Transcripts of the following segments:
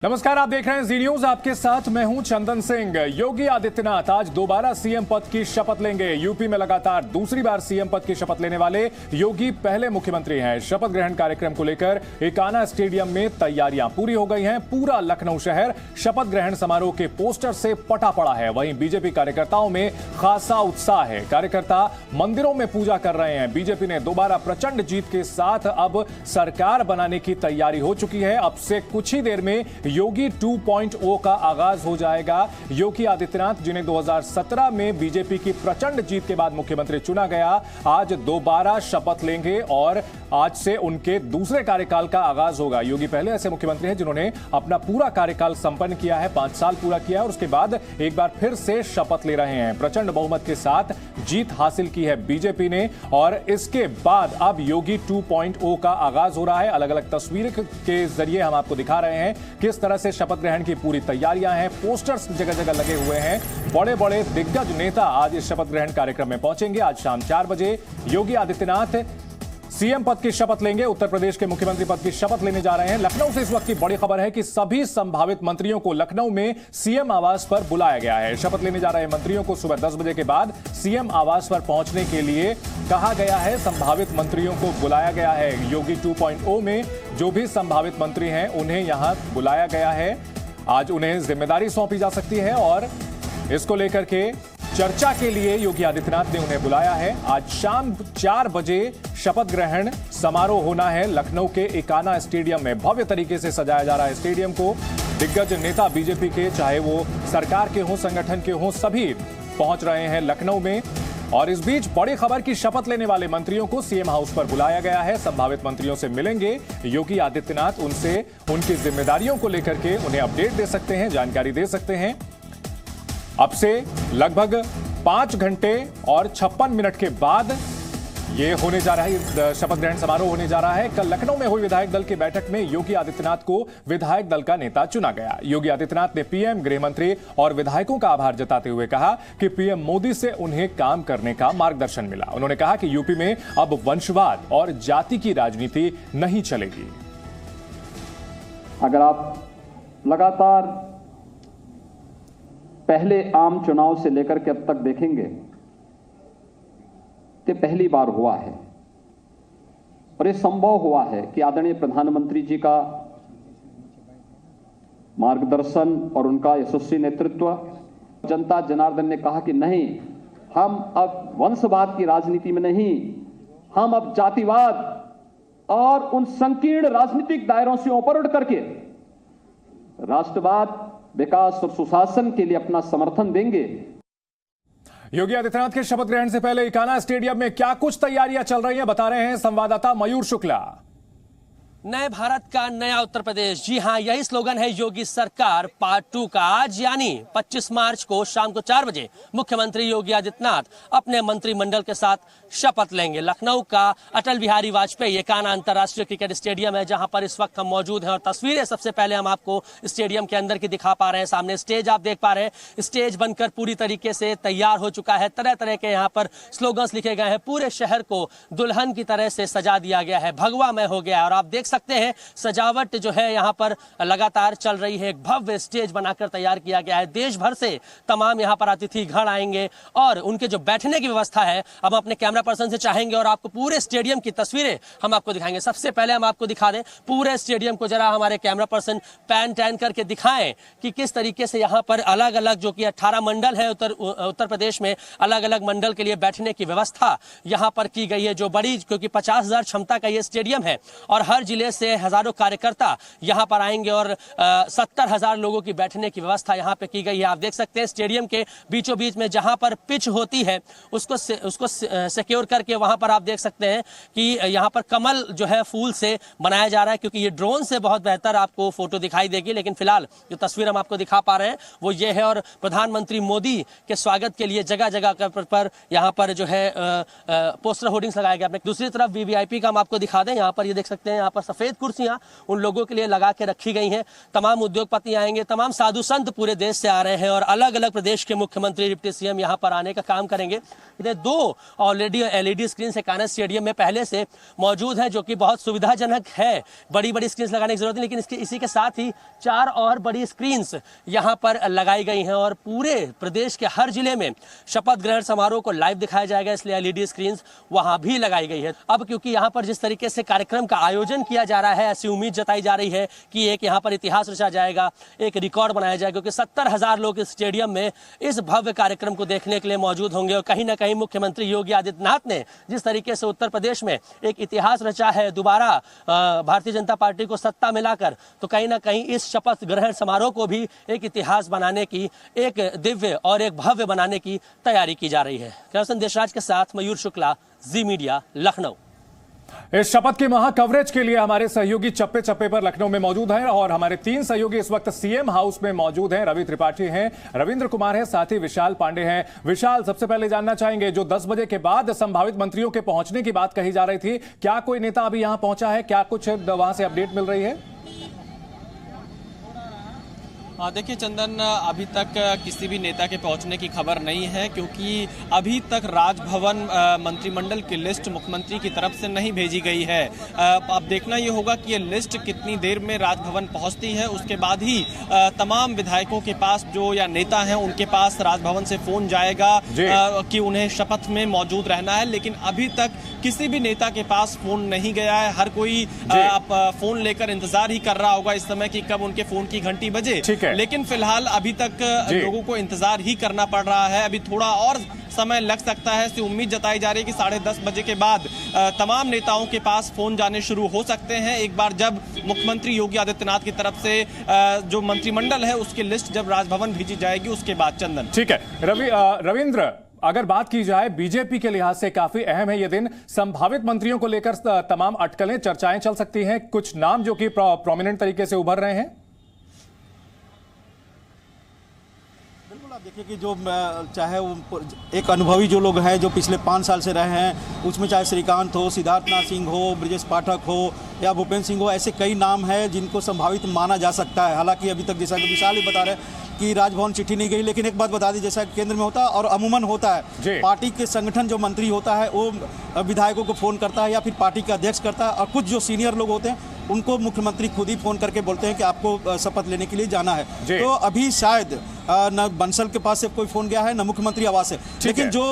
नमस्कार, आप देख रहे हैं जी न्यूज। आपके साथ मैं हूं चंदन सिंह। योगी आदित्यनाथ आज दोबारा सीएम पद की शपथ लेंगे। यूपी में लगातार दूसरी बार सीएम पद की शपथ लेने वाले योगी पहले मुख्यमंत्री हैं। शपथ ग्रहण कार्यक्रम को लेकर एकाना स्टेडियम में तैयारियां पूरी हो गई हैं। पूरा लखनऊ शहर शपथ ग्रहण समारोह के पोस्टर से पटा पड़ा है। वहीं बीजेपी कार्यकर्ताओं में खासा उत्साह है। कार्यकर्ता मंदिरों में पूजा कर रहे हैं। बीजेपी ने दोबारा प्रचंड जीत के साथ अब सरकार बनाने की तैयारी हो चुकी है। अब से कुछ ही देर में योगी 2.0 का आगाज हो जाएगा। योगी आदित्यनाथ, जिन्हें 2017 में बीजेपी की प्रचंड जीत के बाद मुख्यमंत्री चुना गया, आज दोबारा शपथ लेंगे और आज से उनके दूसरे कार्यकाल का आगाज होगा। योगी पहले ऐसे मुख्यमंत्री हैं जिन्होंने अपना पूरा कार्यकाल संपन्न किया है, 5 साल पूरा किया है और उसके बाद एक बार फिर से शपथ ले रहे हैं। प्रचंड बहुमत के साथ जीत हासिल की है बीजेपी ने और इसके बाद अब योगी 2.0 का आगाज हो रहा है। अलग अलग तस्वीर के जरिए हम आपको दिखा रहे हैं किस तरह से शपथ ग्रहण की पूरी तैयारियां हैं। पोस्टर्स जगह जगह लगे हुए हैं। बड़े बड़े दिग्गज नेता आज इस शपथ ग्रहण कार्यक्रम में पहुंचेंगे। आज शाम 4 बजे योगी आदित्यनाथ सीएम पद की शपथ लेंगे। उत्तर प्रदेश के मुख्यमंत्री पद की शपथ लेने जा रहे हैं। लखनऊ से इस वक्त की बड़ी खबर है कि सभी संभावित मंत्रियों को लखनऊ में सीएम आवास पर बुलाया गया है। शपथ लेने जा रहे मंत्रियों को सुबह 10 बजे के बाद सीएम आवास पर पहुंचने के लिए कहा गया है। संभावित मंत्रियों को बुलाया गया है। योगी 2.0 में जो भी संभावित मंत्री हैं उन्हें यहां बुलाया गया है। आज उन्हें जिम्मेदारी सौंपी जा सकती है और इसको लेकर के चर्चा के लिए योगी आदित्यनाथ ने उन्हें बुलाया है। आज शाम 4 बजे शपथ ग्रहण समारोह होना है लखनऊ के एकाना स्टेडियम में। भव्य तरीके से सजाया जा रहा है स्टेडियम को। दिग्गज नेता बीजेपी के, चाहे वो सरकार के हों, संगठन के हों, सभी पहुंच रहे हैं लखनऊ में। और इस बीच बड़ी खबर की शपथ लेने वाले मंत्रियों को सीएम हाउस पर बुलाया गया है। संभावित मंत्रियों से मिलेंगे योगी आदित्यनाथ। उनसे उनकी जिम्मेदारियों को लेकर के उन्हें अपडेट दे सकते हैं, जानकारी दे सकते हैं। अब से लगभग 5 घंटे और 56 मिनट के बाद ये होने जा रहा है, शपथ ग्रहण समारोह होने जा रहा है। कल लखनऊ में हुई विधायक दल की बैठक में योगी आदित्यनाथ को विधायक दल का नेता चुना गया। योगी आदित्यनाथ ने पीएम, गृह मंत्री और विधायकों का आभार जताते हुए कहा कि पीएम मोदी से उन्हें काम करने का मार्गदर्शन मिला। उन्होंने कहा कि यूपी में अब वंशवाद और जाति की राजनीति नहीं चलेगी। अगर आप लगातार पहले आम चुनाव से लेकर के अब तक देखेंगे तो पहली बार हुआ है और ये संभव हुआ है कि आदरणीय प्रधानमंत्री जी का मार्गदर्शन और उनका यशस्वी नेतृत्व, जनता जनार्दन ने कहा कि नहीं, हम अब वंशवाद की राजनीति में नहीं, हम अब जातिवाद और उन संकीर्ण राजनीतिक दायरों से ऊपर उठ करके राष्ट्रवाद, विकास और सुशासन के लिए अपना समर्थन देंगे। योगी आदित्यनाथ के शपथ ग्रहण से पहले एकाना स्टेडियम में क्या कुछ तैयारियां चल रही हैं, बता रहे हैं संवाददाता मयूर शुक्ला। नए भारत का नया उत्तर प्रदेश, जी हां, यही स्लोगन है योगी सरकार पार्ट 2 का। आज यानी 25 मार्च को शाम को 4 बजे मुख्यमंत्री योगी आदित्यनाथ अपने मंत्रिमंडल के साथ शपथ लेंगे। लखनऊ का अटल बिहारी वाजपेयी एकाना अंतर्राष्ट्रीय क्रिकेट स्टेडियम है जहां पर इस वक्त हम मौजूद हैं और तस्वीरें सबसे पहले हम आपको स्टेडियम के अंदर की दिखा पा रहे हैं। सामने स्टेज आप देख पा रहे हैं। स्टेज बनकर पूरी तरीके से तैयार हो चुका है। तरह तरह के यहाँ पर स्लोगन्स लिखे गए हैं। पूरे शहर को दुल्हन की तरह से सजा दिया गया है, भगवामय हो गया है और आप देख सकते हैं सजावट जो है यहाँ पर लगातार चल रही है। एक भव्य स्टेज बनाकर तैयार किया गया है। देश भर से तमाम यहाँ पर अतिथि गण आएंगे और उनके जो बैठने की व्यवस्था है, अब अपने कैमरा पर्सन से चाहेंगे और आपको पूरे स्टेडियम की तस्वीरें हम आपको दिखाएंगे। सबसे पहले हम आपको दिखा दें पूरे स्टेडियम को, जरा हमारे कैमरा पर्सन पैन टैन करके दिखाएं कि किस तरीके से यहाँ पर अलग अलग जो कि 18 मंडल है उत्तर प्रदेश में, अलग अलग मंडल के लिए बैठने की व्यवस्था यहाँ पर की गई है। जो बड़ी, क्योंकि 50,000 क्षमता का ये स्टेडियम है और हर जिले से हजारों कार्यकर्ता यहां पर आएंगे और 70,000 लोगों की बैठने की व्यवस्था यहां पे की गई है। आप देख सकते हैं स्टेडियम के बीचों बीच में जहां पर पिच होती है उसको सिक्योर करके वहां पर आप देख सकते हैं कि यहां पर कमल जो है फूल से बनाया जा रहा है, क्योंकि ये ड्रोन से बहुत बेहतर आपको फोटो दिखाई देगी। लेकिन फिलहाल जो तस्वीर हम आपको दिखा पा रहे हैं वो ये है और प्रधानमंत्री मोदी के स्वागत के लिए जगह जगह पर यहाँ पर जो है पोस्टर होर्डिंग्स लगाए गए। दूसरी तरफ वीवीआईपी का हम आपको दिखा दें। यहाँ पर ये देख सकते हैं, यहाँ पर सफेद कुर्सियां उन लोगों के लिए लगा के रखी गई हैं। तमाम उद्योगपति आएंगे, तमाम साधु संत पूरे देश से आ रहे हैं और अलग अलग प्रदेश के मुख्यमंत्री, डिप्टी सीएम यहां पर आने का काम करेंगे। इधर 2 already LED screen Ekana stadium में पहले से मौजूद है, जो कि बहुत सुविधाजनक है। बड़ी बड़ी स्क्रीन लगाने की जरूरत नहीं, लेकिन इसी के साथ ही 4 और बड़ी स्क्रीन यहां पर लगाई गई हैं और पूरे प्रदेश के हर जिले में शपथ ग्रहण समारोह को लाइव दिखाया जाएगा, इसलिए एलईडी स्क्रीन वहां भी लगाई गई है। अब क्योंकि यहां पर जिस तरीके से कार्यक्रम का आयोजन किया जा रहा है, ऐसी उम्मीद जताई जा रही है कि एक यहां पर इतिहास रचा जाएगा, एक रिकॉर्ड बनाया जाएगा, क्योंकि 70,000 लोग इस स्टेडियम में इस भव्य कार्यक्रम को देखने के लिए मौजूद होंगे। और कहीं ना कहीं मुख्यमंत्री योगी आदित्यनाथ ने जिस तरीके से उत्तर प्रदेश में एक इतिहास रचा है, दोबारा भारतीय जनता पार्टी को सत्ता मिलाकर, तो कहीं ना कहीं इस शपथ ग्रहण समारोह को भी एक इतिहास बनाने की, एक दिव्य और एक भव्य बनाने की तैयारी की जा रही है। कैमरा संदेश राज के साथ मयूर शुक्ला, जी मीडिया, लखनऊ। इस शपथ के महा कवरेज के लिए हमारे सहयोगी चप्पे चप्पे पर लखनऊ में मौजूद हैं और हमारे 3 सहयोगी इस वक्त सीएम हाउस में मौजूद हैं। रवि त्रिपाठी हैं, रविंद्र कुमार हैं, साथ ही विशाल पांडे हैं। विशाल, सबसे पहले जानना चाहेंगे, जो 10 बजे के बाद संभावित मंत्रियों के पहुंचने की बात कही जा रही थी, क्या कोई नेता अभी यहां पहुंचा है? क्या कुछ वहां से अपडेट मिल रही है? देखिए चंदन, अभी तक किसी भी नेता के पहुंचने की खबर नहीं है, क्योंकि अभी तक राजभवन मंत्रिमंडल की लिस्ट मुख्यमंत्री की तरफ से नहीं भेजी गई है। अब देखना ये होगा कि ये लिस्ट कितनी देर में राजभवन पहुंचती है, उसके बाद ही तमाम विधायकों के पास जो या नेता हैं उनके पास राजभवन से फोन जाएगा कि उन्हें शपथ में मौजूद रहना है। लेकिन अभी तक किसी भी नेता के पास फोन नहीं गया है। हर कोई फोन लेकर इंतजार ही कर रहा होगा इस समय कि कब उनके फोन की घंटी बजे। लेकिन फिलहाल अभी तक लोगों को इंतजार ही करना पड़ रहा है। अभी थोड़ा और समय लग सकता है, ऐसी उम्मीद जताई जा रही है कि 10:30 बजे के बाद तमाम नेताओं के पास फोन जाने शुरू हो सकते हैं, एक बार जब मुख्यमंत्री योगी आदित्यनाथ की तरफ से जो मंत्रिमंडल है उसकी लिस्ट जब राजभवन भेजी जाएगी उसके बाद। चंदन, ठीक है। रविंद्र, अगर बात की जाए बीजेपी के लिहाज से काफी अहम है ये दिन। संभावित मंत्रियों को लेकर तमाम अटकलें, चर्चाएं चल सकती हैं, कुछ नाम जो कि प्रोमिनेंट तरीके से उभर रहे हैं। देखिए कि जो चाहे वो एक अनुभवी जो लोग हैं जो पिछले 5 साल से रहे हैं, उसमें चाहे श्रीकांत हो, सिद्धार्थनाथ सिंह हो, ब्रजेश पाठक हो या भूपेंद्र सिंह हो, ऐसे कई नाम हैं जिनको संभावित माना जा सकता है। हालांकि अभी तक जैसा कि विशाल ही बता रहे हैं कि राजभवन चिट्ठी नहीं गई, लेकिन एक बात बता दी, जैसा केंद्र में होता है और अमूमन होता है, पार्टी के संगठन जो मंत्री होता है वो विधायकों को फोन करता है या फिर पार्टी का अध्यक्ष करता है, और कुछ जो सीनियर लोग होते हैं उनको मुख्यमंत्री खुद ही फोन करके बोलते हैं कि आपको शपथ लेने के लिए जाना है। तो अभी शायद न बंसल के पास से कोई फोन गया है, न मुख्यमंत्री आवास से। लेकिन जो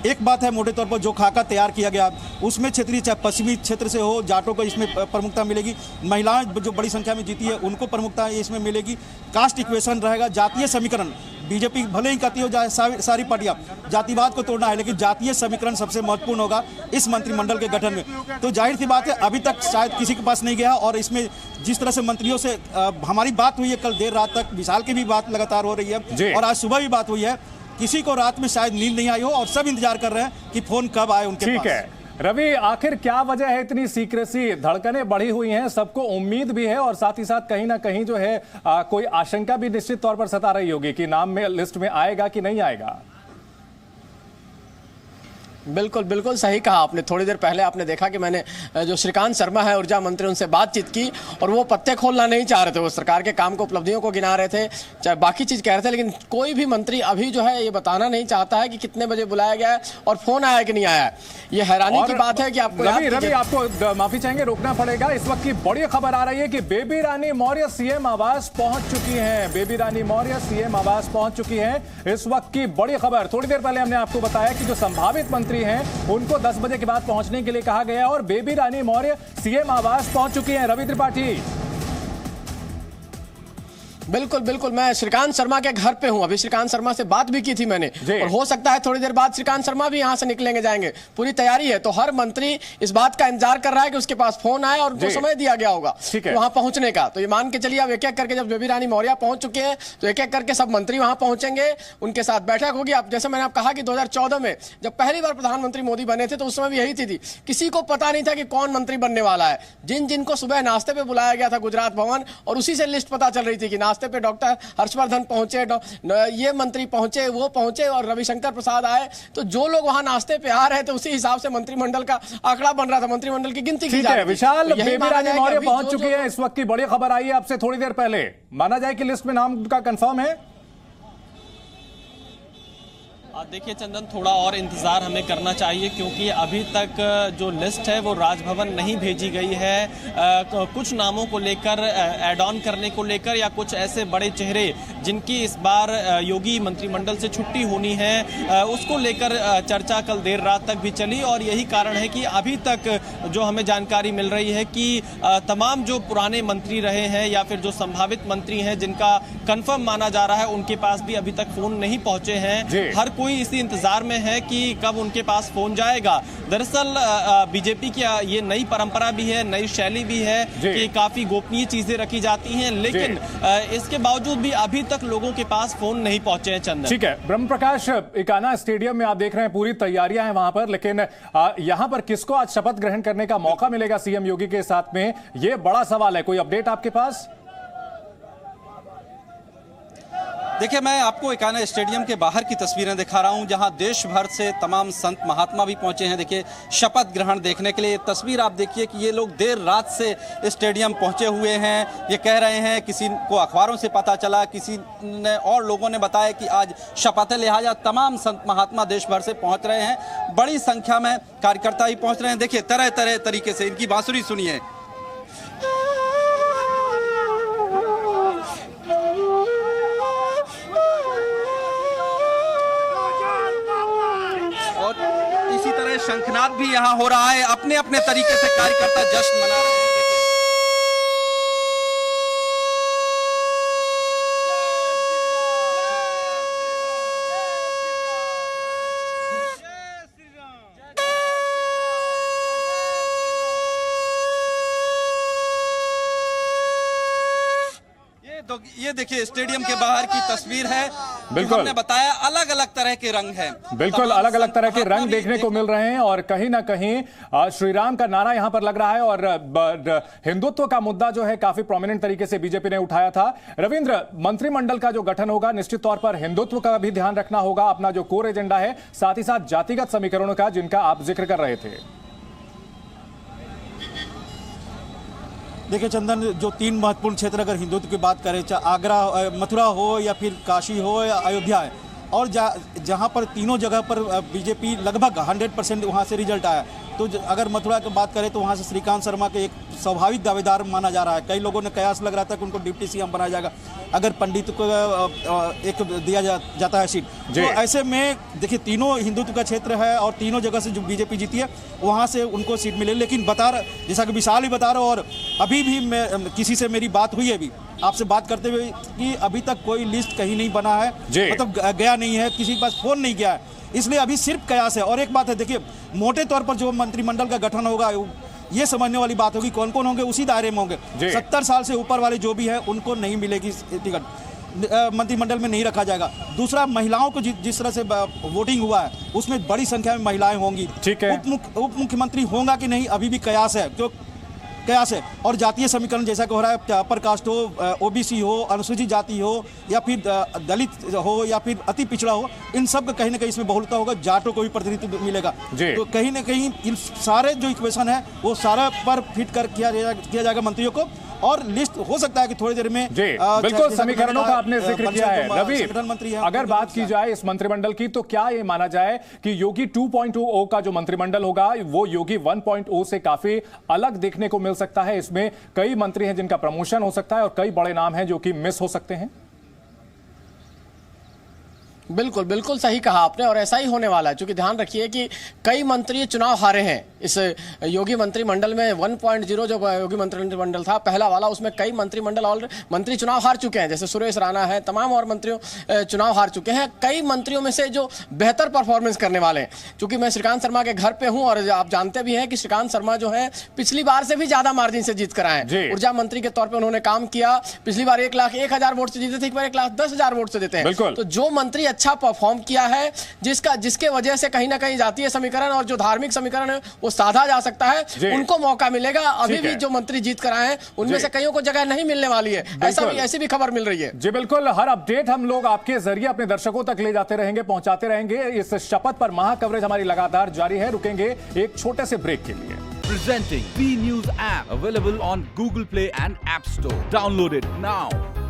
एक बात है, मोटे तौर पर जो खाका तैयार किया गया उसमें क्षेत्रीय, चाहे पश्चिमी क्षेत्र से हो, जाटों को इसमें प्रमुखता मिलेगी, महिलाएं जो बड़ी संख्या में जीती है उनको प्रमुखता इसमें मिलेगी, कास्ट इक्वेशन रहेगा, जातीय समीकरण। बीजेपी भले ही कहती हो जाए सारी पार्टियां जातिवाद को तोड़ना है, लेकिन जातीय समीकरण सबसे महत्वपूर्ण होगा इस मंत्रिमंडल के गठन में। तो जाहिर सी बात है अभी तक शायद किसी के पास नहीं गया, और इसमें जिस तरह से मंत्रियों से हमारी बात हुई है, कल देर रात तक विशाल की भी बात लगातार हो रही है और आज सुबह भी बात हुई है, किसी को रात में शायद नींद नहीं आई हो और सब इंतजार कर रहे हैं कि फोन कब आए उनके पास। ठीक है रवि, आखिर क्या वजह है इतनी सीक्रेसी? धड़कनें बढ़ी हुई हैं, सबको उम्मीद भी है और साथ ही साथ कहीं ना कहीं जो है कोई आशंका भी निश्चित तौर पर सता रही होगी कि नाम में लिस्ट में आएगा कि नहीं आएगा। बिल्कुल बिल्कुल सही कहा आपने। थोड़ी देर पहले आपने देखा कि मैंने जो श्रीकांत शर्मा है ऊर्जा मंत्री, उनसे बातचीत की और वो पत्ते खोलना नहीं चाह रहे थे, वो सरकार के काम को, उपलब्धियों को गिना रहे थे, चाहे बाकी चीज़ कह रहे थे, लेकिन कोई भी मंत्री अभी जो है ये बताना नहीं चाहता है कि कितने बजे बुलाया गया है और फोन आया कि नहीं आया है। ये हैरानी की बात है कि आपको रवि आपको माफी चाहेंगे, रोकना पड़ेगा। इस वक्त की बड़ी खबर आ रही है कि बेबी रानी मौर्य सीएम आवास पहुंच चुकी हैं। बेबी रानी मौर्य सीएम आवास पहुंच चुकी हैं। इस वक्त की बड़ी खबर, थोड़ी देर पहले हमने आपको बताया कि जो संभावित हैं उनको 10 बजे के बाद पहुंचने के लिए कहा गया और बेबी रानी मौर्य सीएम आवास पहुंच चुकी हैं। रवि त्रिपाठी, बिल्कुल बिल्कुल, मैं श्रीकांत शर्मा के घर पे हूं। अभी श्रीकांत शर्मा से बात भी की थी मैंने, और हो सकता है थोड़ी देर बाद श्रीकांत शर्मा भी यहां से निकलेंगे, जाएंगे। पूरी तैयारी है, तो हर मंत्री इस बात का इंतजार कर रहा है कि उसके पास फोन आए और उनको समय दिया गया होगा वहां पहुंचने का। तो ये मान के चलिए अब एक एक करके जब बेबी रानी मौर्य पहुंच चुके हैं तो एक एक करके सब मंत्री वहां पहुंचेंगे, उनके साथ बैठक होगी। अब जैसे मैंने कहा कि 2014 में जब पहली बार प्रधानमंत्री मोदी बने थे तो उस समय भी यही थी, किसी को पता नहीं था कि कौन मंत्री बनने वाला है। जिनको सुबह नाश्ते पे बुलाया गया था गुजरात भवन, और उसी से लिस्ट पता चल रही थी कि नाश्ते रास्ते पे डॉक्टर हर्षवर्धन पहुंचे, ये मंत्री पहुंचे, वो पहुंचे और रविशंकर प्रसाद आए, तो जो लोग वहां नाश्ते पे आ रहे थे उसी हिसाब से मंत्रिमंडल का आंकड़ा बन रहा था, मंत्रिमंडल की गिनती की जा रही थी। विशाल, बेबी रानी मौर्य पहुंच चुकी है। इस वक्त की बड़ी खबर आई है आपसे थोड़ी देर पहले, माना जाए कि लिस्ट में नाम का कंफर्म है? देखिए चंदन, थोड़ा और इंतजार हमें करना चाहिए क्योंकि अभी तक जो लिस्ट है वो राजभवन नहीं भेजी गई है। कुछ नामों को लेकर, ऐड ऑन करने को लेकर, या कुछ ऐसे बड़े चेहरे जिनकी इस बार योगी मंत्रिमंडल से छुट्टी होनी है, उसको लेकर चर्चा कल देर रात तक भी चली। और यही कारण है कि अभी तक जो हमें जानकारी मिल रही है कि तमाम जो पुराने मंत्री रहे हैं या फिर जो संभावित मंत्री हैं जिनका कंफर्म माना जा रहा है, उनके पास भी अभी तक फोन नहीं पहुंचे हैं। हर कोई इसी इंतजार में है कि कब उनके पास फोन जाएगा। दरअसल बीजेपी की ये नई परंपरा भी है, नई शैली भी है कि काफी गोपनीय चीजें रखी जाती हैं, लेकिन इसके बावजूद भी अभी तक लोगों के पास फोन नहीं पहुंचे हैं। चंदन, ठीक है, ब्रह्म प्रकाश, इकाना स्टेडियम में आप देख रहे हैं पूरी तैयारियां हैं वहां पर, लेकिन यहां पर किसको आज शपथ ग्रहण करने का मौका मिलेगा सीएम योगी के साथ में, यह बड़ा सवाल है। कोई अपडेट आपके पास? देखिए, मैं आपको इकाना स्टेडियम के बाहर की तस्वीरें दिखा रहा हूं, जहां देश भर से तमाम संत महात्मा भी पहुंचे हैं। देखिए, शपथ ग्रहण देखने के लिए। तस्वीर आप देखिए कि ये लोग देर रात से स्टेडियम पहुंचे हुए हैं। ये कह रहे हैं, किसी को अखबारों से पता चला, किसी ने और लोगों ने बताया कि आज शपथ है, लिहाजा तमाम संत महात्मा देश भर से पहुंच रहे हैं। बड़ी संख्या में कार्यकर्ता भी पहुंच रहे हैं। देखिए, तरह तरह तरीके से इनकी बांसुरी सुनिए। शंखनाद भी यहां हो रहा है। अपने अपने तरीके से कार्यकर्ता जश्न मना रहे हैं। ये देखिए स्टेडियम के बाहर की तस्वीर है। बिल्कुल, हमने बताया अलग अलग तरह के रंग हैं। बिल्कुल अलग अलग तरह के रंग देखने को मिल रहे हैं और कहीं ना कहीं श्री राम का नारा यहां पर लग रहा है और हिंदुत्व का मुद्दा जो है काफी प्रोमिनेंट तरीके से बीजेपी ने उठाया था। रविंद्र, मंत्रिमंडल का जो गठन होगा निश्चित तौर पर हिंदुत्व का भी ध्यान रखना होगा, अपना जो कोर एजेंडा है, साथ ही साथ जातिगत समीकरणों का जिनका आप जिक्र कर रहे थे। देखिए चंदन, जो 3 महत्वपूर्ण क्षेत्र अगर हिंदुत्व की बात करें, चाहे आगरा, मथुरा हो या फिर काशी हो या अयोध्या है, और जहां पर तीनों जगह पर बीजेपी लगभग 100% वहां से रिजल्ट आया। तो अगर मथुरा की बात करें तो वहां से श्रीकांत शर्मा के एक स्वाभाविक दावेदार माना जा रहा है। कई लोगों ने कयास लग रहा था कि उनको डिप्टी सीएम बनाया जाएगा अगर पंडित को एक दिया जाता है सीट। तो ऐसे में देखिए, तीनों हिंदुत्व का क्षेत्र है और तीनों जगह से जो बीजेपी जीती है वहां से उनको सीट मिले। लेकिन जैसा कि विशाल ही बता रहा हूँ, और अभी भी किसी से मेरी बात हुई है अभी आपसे बात करते हुए कि अभी तक कोई लिस्ट कहीं नहीं बना है, मतलब गया नहीं है, किसी के पास फोन नहीं गया है, इसलिए अभी सिर्फ कयास है। और एक बात है, देखिए, मोटे तौर पर जो मंत्रिमंडल का गठन होगा ये समझने वाली बात होगी कौन कौन होंगे, उसी दायरे में होंगे। 70 साल से ऊपर वाले जो भी है उनको नहीं मिलेगी टिकट, मंत्रिमंडल में नहीं रखा जाएगा। दूसरा, महिलाओं को जिस तरह से वोटिंग हुआ है उसमें बड़ी संख्या में महिलाएं होंगी। उप मुख्यमंत्री होगा कि नहीं अभी भी कयास है, कयास है। और जातीय समीकरण जैसा कि हो रहा है, अपर कास्ट हो, ओबीसी हो, अनुसूचित जाति हो या फिर दलित हो या फिर अति पिछड़ा हो, इन सब का कहीं ना कहीं इसमें बहुलता होगा। जाटों को भी प्रतिनिधित्व मिलेगा। तो कहीं ना कहीं इन सारे जो इक्वेशन है वो सारा पर फिट कर किया जाएगा मंत्रियों को, और लिस्ट हो सकता है कि थोड़ी देर में। बिल्कुल, समीकरणों का आपने जिक्र किया है। रवि, अगर बात की जाए इस मंत्रिमंडल की तो क्या ये माना जाए कि योगी 2.0 का जो मंत्रिमंडल होगा वो योगी 1.0 से काफी अलग देखने को मिल सकता है? इसमें कई मंत्री हैं जिनका प्रमोशन हो सकता है और कई बड़े नाम हैं जो कि मिस हो सकते हैं। बिल्कुल बिल्कुल सही कहा आपने, और ऐसा ही होने वाला है। क्योंकि ध्यान रखिए कि कई मंत्री चुनाव हारे हैं इस योगी मंत्रिमंडल में। 1.0 जो योगी मंत्रिमंडल था पहला वाला, उसमें कई मंत्री चुनाव हार चुके हैं, जैसे सुरेश राणा है, तमाम और मंत्रियों चुनाव हार चुके हैं। कई मंत्रियों में से जो बेहतर परफॉर्मेंस करने वाले हैं, क्योंकि मैं श्रीकांत शर्मा के घर पे हूं और आप जानते भी हैं कि श्रीकांत शर्मा जो है पिछली बार से भी ज्यादा मार्जिन से जीत कर आए हैं। ऊर्जा मंत्री के तौर पर उन्होंने काम किया। पिछली बार 1,01,000 वोट से जीते थे, एक बार 1,10,000 वोट से देते हैं। तो जो मंत्री अच्छा परफॉर्म किया है, जिसके वजह से कहीं ना कहीं जातीय समीकरण और जो धार्मिक समीकरण है वो साधा जा सकता है। उनको मौका मिलेगा। अभी भी जो मंत्री जीत कर आए हैं उनमें से कईयों को जगह नहीं मिलने वाली है, ऐसी भी खबर मिल रही है। जी बिल्कुल, हर अपडेट हम लोग आपके जरिए अपने दर्शकों तक ले जाते रहेंगे, पहुंचाते रहेंगे। इस शपथ पर महा कवरेज हमारी लगातार जारी है। रुकेंगे एक छोटे से ब्रेक के लिए। Presenting B News app available on Google Play and App Store. Download it now.